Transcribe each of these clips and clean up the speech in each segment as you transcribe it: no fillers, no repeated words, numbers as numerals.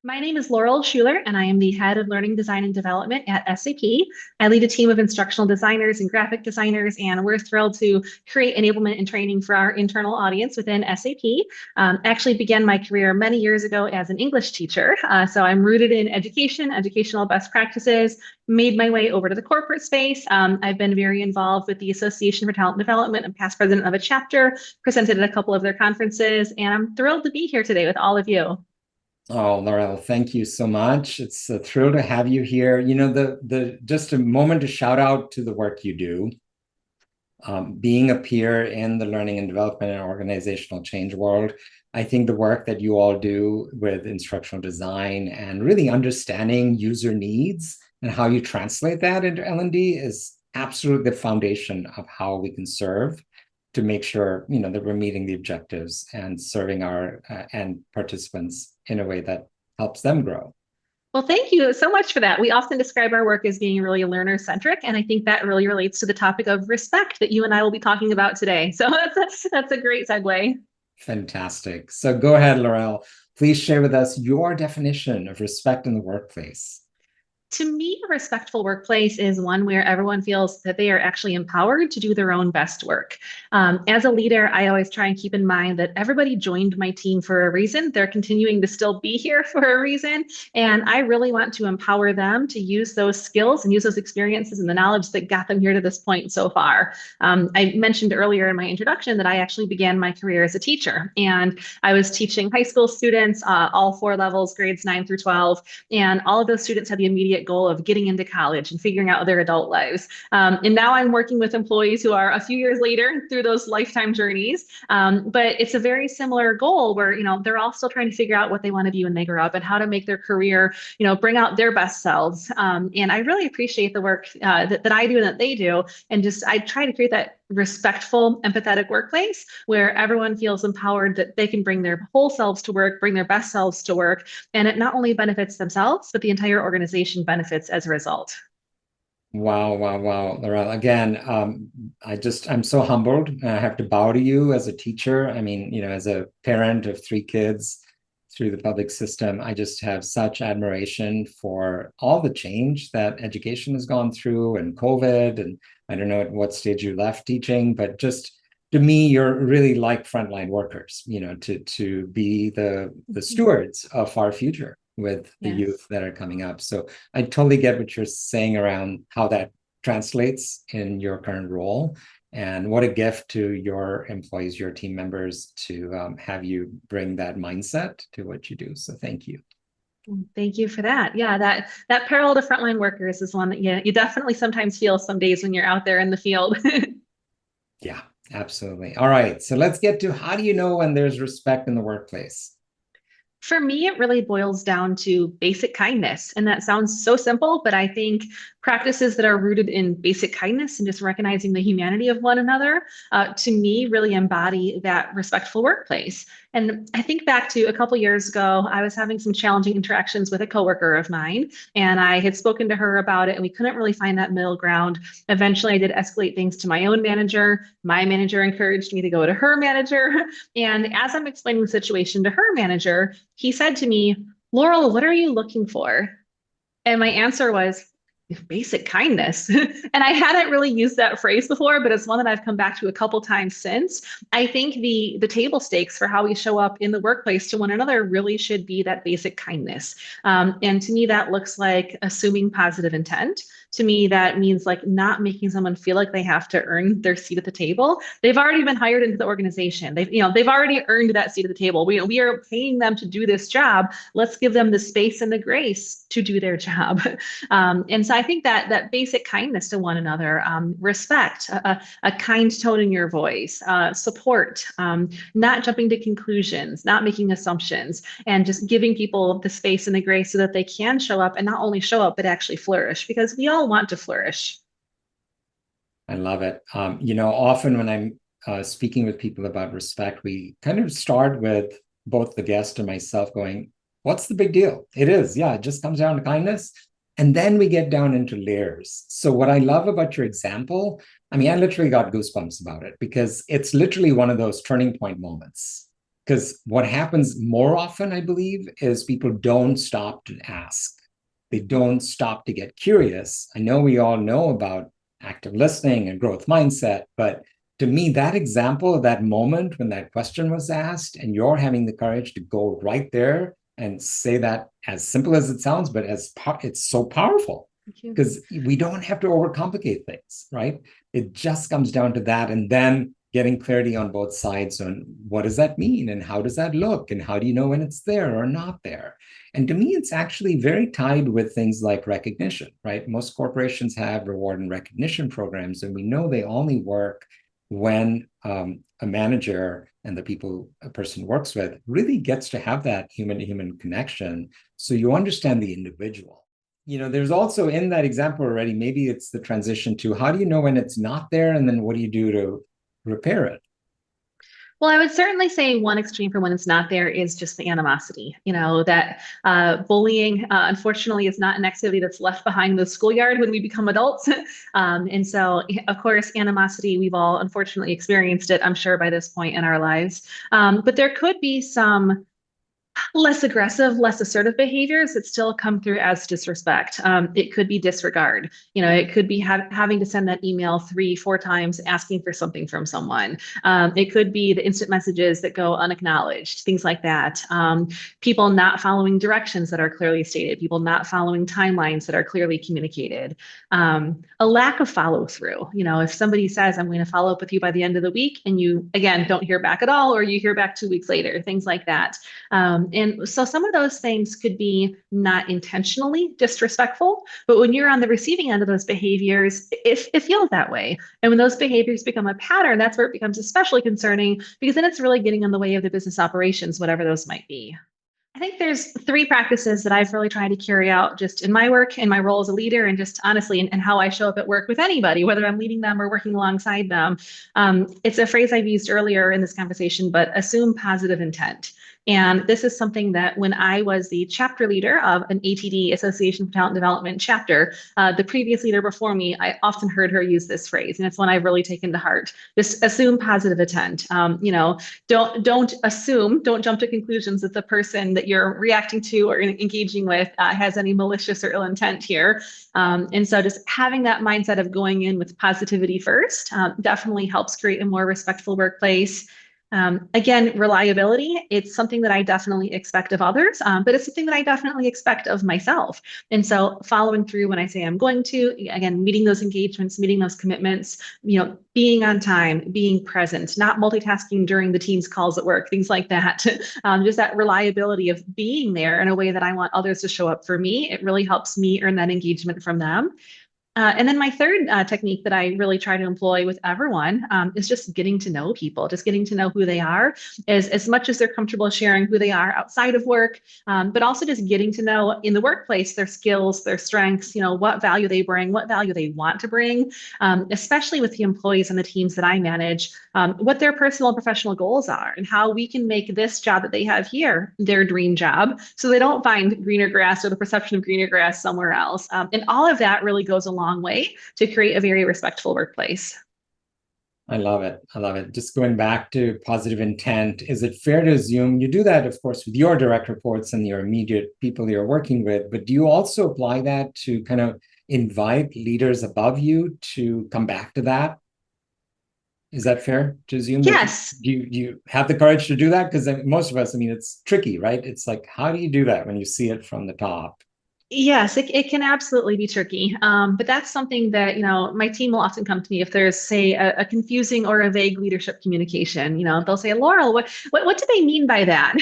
My name is Laurel Schuler, and I am the head of learning design and development at SAP. I lead a team of instructional designers and graphic designers, and we're thrilled to create enablement and training for our internal audience within SAP. Actually began my career many years ago as an English teacher. So I'm rooted in education, educational best practices, made my way over to the corporate space. I've been very involved with the Association for Talent Development. I'm past president of a chapter, presented at a couple of their conferences, and I'm thrilled to be here today with all of you. Oh, Laurel, thank you so much. It's a thrill to have you here. The just a moment to shout out to the work you do. Being a peer in the learning and development and organizational change world, I think the work that you all do with instructional design and really understanding user needs and how you translate that into L&D is absolutely the foundation of how we can serve to make sure that we're meeting the objectives and serving our end participants in a way that helps them grow. Well, thank you so much for that. We often describe our work as being really learner centric, and I think that really relates to the topic of respect that you and I will be talking about today. So that's a great segue. Fantastic. So go ahead, Laurel. Please share with us your definition of respect in the workplace. To me, a respectful workplace is one where everyone feels that they are actually empowered to do their own best work. As a leader, I always try and keep in mind that everybody joined my team for a reason. They're continuing to still be here for a reason. And I really want to empower them to use those skills and use those experiences and the knowledge that got them here to this point so far. I mentioned earlier in my introduction that I actually began my career as a teacher, and I was teaching high school students, all four levels, grades 9 through 12. And all of those students had the immediate goal of getting into college and figuring out their adult lives. And now I'm working with employees who are a few years later through those lifetime journeys. But it's a very similar goal where, they're all still trying to figure out what they want to be when they grow up and how to make their career, bring out their best selves. And I really appreciate the work that I do and that they do. And just, I try to create that respectful, empathetic workplace where everyone feels empowered that they can bring their whole selves to work, bring their best selves to work. And it not only benefits themselves, but the entire organization benefits as a result. Wow, wow, wow, Laurel. Again, I'm so humbled. I have to bow to you as a teacher. I mean, as a parent of three kids through the public system, I just have such admiration for all the change that education has gone through and COVID. And I don't know at what stage you left teaching, but just to me, you're really like frontline workers, to be the stewards of our future with the Yes. youth that are coming up. So I totally get what you're saying around how that translates in your current role. And what a gift to your employees, your team members, to have you bring that mindset to what you do. So thank you. Thank you for that. Yeah, that parallel to frontline workers is one that you definitely sometimes feel some days when you're out there in the field. Yeah, absolutely. All right. So let's get to how do you know when there's respect in the workplace? For me, it really boils down to basic kindness. And that sounds so simple, but I think practices that are rooted in basic kindness and just recognizing the humanity of one another, to me, really embody that respectful workplace. And I think back to a couple years ago, I was having some challenging interactions with a coworker of mine, and I had spoken to her about it, and we couldn't really find that middle ground. Eventually, I did escalate things to my own manager. My manager encouraged me to go to her manager. And as I'm explaining the situation to her manager, he said to me, "Laurel, what are you looking for?" And my answer was, basic kindness. And I hadn't really used that phrase before, but it's one that I've come back to a couple times since. I think the table stakes for how we show up in the workplace to one another really should be that basic kindness. And to me, that looks like assuming positive intent. To me, that means like not making someone feel like they have to earn their seat at the table. They've already been hired into the organization. They've already earned that seat at the table. We are paying them to do this job. Let's give them the space and the grace to do their job. And so I think that basic kindness to one another, respect, a kind tone in your voice, support, not jumping to conclusions, not making assumptions, and just giving people the space and the grace so that they can show up and not only show up, but actually flourish because we all want to flourish. I love it. Often when I'm speaking with people about respect, we kind of start with both the guest and myself going, what's the big deal? It is, yeah, it just comes down to kindness. And then we get down into layers. So what I love about your example, I mean, I literally got goosebumps about it because it's literally one of those turning point moments. Because what happens more often, I believe, is people don't stop to ask. They don't stop to get curious. I know we all know about active listening and growth mindset, but to me, that example of that moment when that question was asked and you're having the courage to go right there and say that, as simple as it sounds, but it's so powerful because we don't have to overcomplicate things, right? It just comes down to that, and then getting clarity on both sides on what does that mean and how does that look and how do you know when it's there or not there. And to me, it's actually very tied with things like recognition, right? Most corporations have reward and recognition programs, and we know they only work when a manager and the people a person works with really gets to have that human-to-human connection, so you understand the individual. There's also in that example already, maybe it's the transition to how do you know when it's not there, and then what do you do to repair it? Well, I would certainly say one extreme for when it's not there is just the animosity. That bullying, unfortunately, is not an activity that's left behind the schoolyard when we become adults. And so, of course, animosity, we've all unfortunately experienced it, I'm sure, by this point in our lives. But there could be some less aggressive, less assertive behaviors that still come through as disrespect. It could be disregard. It could be having to send that email 3, 4 times asking for something from someone. It could be the instant messages that go unacknowledged, things like that. People not following directions that are clearly stated, people not following timelines that are clearly communicated. A lack of follow through. If somebody says, I'm going to follow up with you by the end of the week, and you, again, don't hear back at all, or you hear back 2 weeks later, things like that. And so some of those things could be not intentionally disrespectful, but when you're on the receiving end of those behaviors, it feels that way. And when those behaviors become a pattern, that's where it becomes especially concerning, because then it's really getting in the way of the business operations, whatever those might be. I think there's 3 practices that I've really tried to carry out just in my work, in my role as a leader, and just honestly, and how I show up at work with anybody, whether I'm leading them or working alongside them. It's a phrase I've used earlier in this conversation, but assume positive intent. And this is something that when I was the chapter leader of an ATD, Association for Talent Development chapter, the previous leader before me, I often heard her use this phrase, and it's one I've really taken to heart. Just assume positive intent. Don't assume, don't jump to conclusions that the person that you're reacting to or engaging with has any malicious or ill intent here. And so just having that mindset of going in with positivity first definitely helps create a more respectful workplace. Again, reliability, it's something that I definitely expect of others, but it's something that I definitely expect of myself. And so following through when I say I'm going to, again, meeting those engagements, meeting those commitments, being on time, being present, not multitasking during the team's calls at work, things like that. Just that reliability of being there in a way that I want others to show up for me. It really helps me earn that engagement from them. And then my third technique that I really try to employ with everyone is just getting to know people, just getting to know who they are, as much as they're comfortable sharing who they are outside of work, but also just getting to know in the workplace their skills, their strengths, what value they bring, what value they want to bring, especially with the employees and the teams that I manage, what their personal and professional goals are, and how we can make this job that they have here their dream job, so they don't find greener grass or the perception of greener grass somewhere else. And all of that really goes a long way to create a very respectful workplace. I love it. I love it. Just going back to positive intent, is it fair to assume you do that, of course, with your direct reports and your immediate people you're working with, but do you also apply that to kind of invite leaders above you to come back to that? Is that fair to assume that Yes. you have the courage to do that? Because most of us, it's tricky, right? It's like, how do you do that when you see it from the top? Yes, it can absolutely be tricky. But that's something that, my team will often come to me if there's, say, a confusing or a vague leadership communication. They'll say, Laurel, what do they mean by that?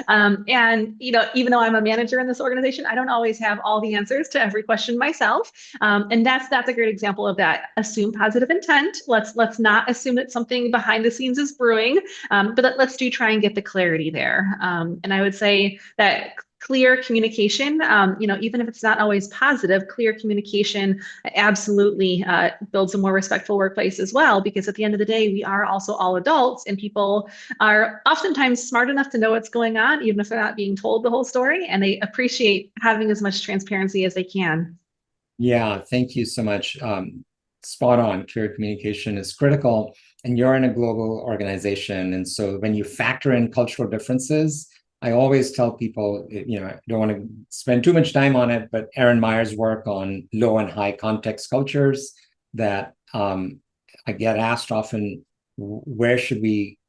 And, even though I'm a manager in this organization, I don't always have all the answers to every question myself. And that's a great example of that. Assume positive intent. Let's not assume that something behind the scenes is brewing, but let's do try and get the clarity there. And I would say that clear communication, even if it's not always positive, clear communication absolutely builds a more respectful workplace as well, because at the end of the day, we are also all adults, and people are oftentimes smart enough to know what's going on, even if they're not being told the whole story, and they appreciate having as much transparency as they can. Yeah, thank you so much. Spot on. Clear communication is critical. and you're in a global organization. And so when you factor in cultural differences, I always tell people, I don't want to spend too much time on it, but Aaron Meyer's work on low and high context cultures that I get asked often, where should we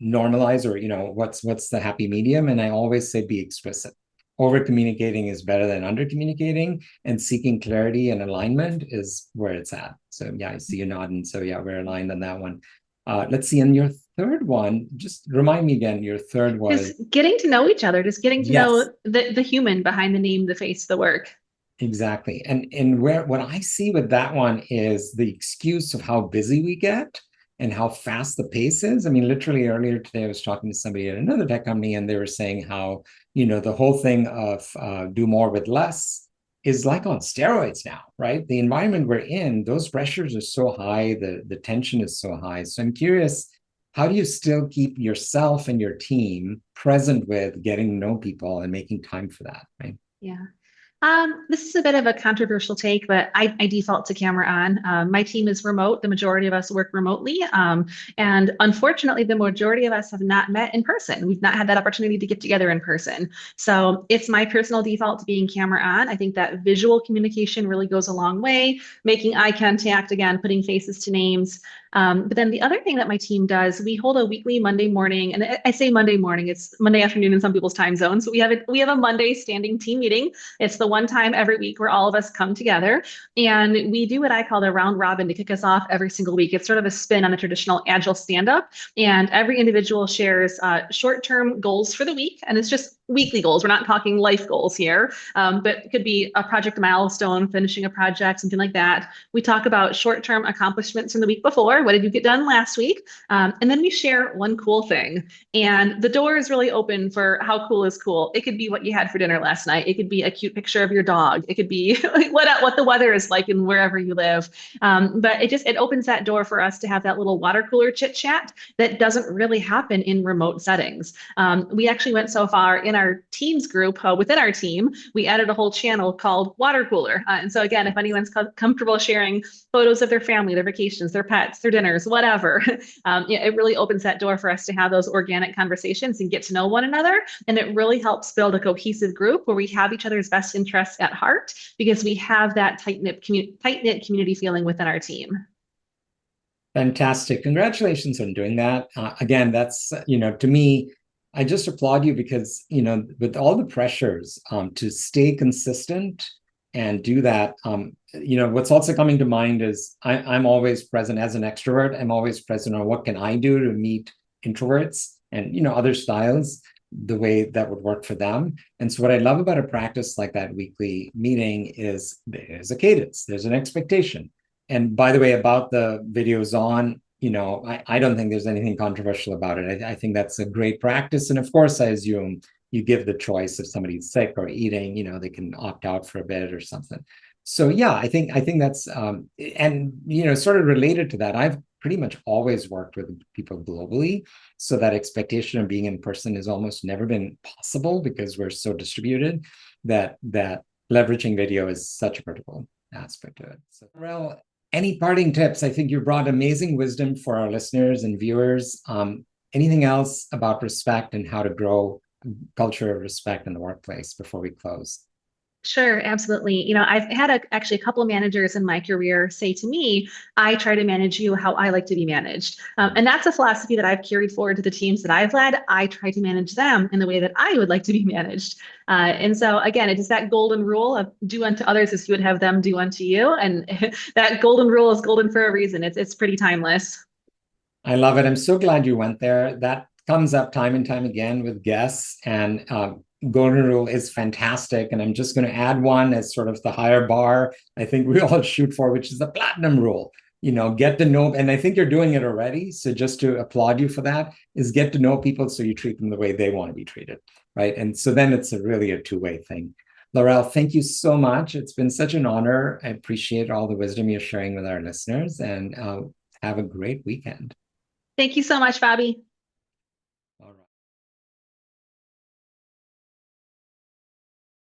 normalize, or what's the happy medium? And I always say be explicit. Over communicating is better than under communicating, and seeking clarity and alignment is where it's at. So yeah, I see you nodding. So yeah, we're aligned on that one. Let's see. And your third one, just remind me again, your third was Just getting to know each other, just getting to yes, know the human behind the name, the face, the work. exactly. And where what I see with that one is the excuse of how busy we get and how fast the pace is. I mean, literally earlier today, I was talking to somebody at another tech company, and they were saying how, the whole thing of do more with less is like on steroids now, right? The environment we're in, those pressures are so high, the tension is so high. So I'm curious, how do you still keep yourself and your team present with getting to know people and making time for that, right? Yeah. This is a bit of a controversial take, but I default to camera on. My team is remote. The majority of us work remotely. And unfortunately, the majority of us have not met in person. We've not had that opportunity to get together in person. So it's my personal default to being camera on. I think that visual communication really goes a long way, making eye contact, again, putting faces to names. But then the other thing that my team does, we hold a weekly Monday morning, and I say Monday morning, it's Monday afternoon in some people's time zones. So we have a Monday standing team meeting. It's the one time every week where all of us come together, and we do what I call the round robin to kick us off every single week. It's sort of a spin on the traditional agile stand up, and every individual shares short-term goals for the week, and it's just weekly goals. We're not talking life goals here, but it could be a project milestone, finishing a project, something like that. We talk about short-term accomplishments from the week before. What did you get done last week? And then we share one cool thing. And the door is really open for how cool is cool. It could be what you had for dinner last night. It could be a cute picture of your dog. It could be what the weather is like in wherever you live. But it opens that door for us to have that little water cooler chit chat that doesn't really happen in remote settings. We actually went so far in our Teams group within our team, we added a whole channel called Water Cooler. And so again, if anyone's comfortable sharing photos of their family, their vacations, their pets, their dinners, whatever, it really opens that door for us to have those organic conversations and get to know one another. And it really helps build a cohesive group where we have each other's best interests at heart, because we have that tight-knit community feeling within our team. Fantastic. Congratulations on doing that. Again, that's, to me, I just applaud you because, with all the pressures to stay consistent and do that, what's also coming to mind is I'm always present as an extrovert. I'm always present on what can I do to meet introverts and, other styles the way that would work for them. And so what I love about a practice like that weekly meeting is there's a cadence, there's an expectation. And by the way, about the videos on, I don't think there's anything controversial about it. I think that's a great practice. And of course, I assume you give the choice if somebody's sick or eating, they can opt out for a bit or something. So yeah, I think that's and sort of related to that, I've pretty much always worked with people globally. So that expectation of being in person has almost never been possible because we're so distributed that leveraging video is such a critical aspect of it. So, Laurel, any parting tips? I think you brought amazing wisdom for our listeners and viewers. Anything else about respect and how to grow culture of respect in the workplace before we close? Sure, absolutely. I've had actually a couple of managers in my career say to me, I try to manage you how I like to be managed. And that's a philosophy that I've carried forward to the teams that I've led. I try to manage them in the way that I would like to be managed. And so again, it is that golden rule of do unto others as you would have them do unto you. And that golden rule is golden for a reason. It's pretty timeless. I love it. I'm so glad you went there. That comes up time and time again with guests, and golden rule is fantastic. And I'm just going to add one as sort of the higher bar I think we all shoot for, which is the platinum rule. Get to know, and I think you're doing it already. So just to applaud you for that is get to know people so you treat them the way they want to be treated, right? And so then it's really a two-way thing. Laurel, thank you so much. It's been such an honor. I appreciate all the wisdom you're sharing with our listeners, and have a great weekend. Thank you so much, Bobby.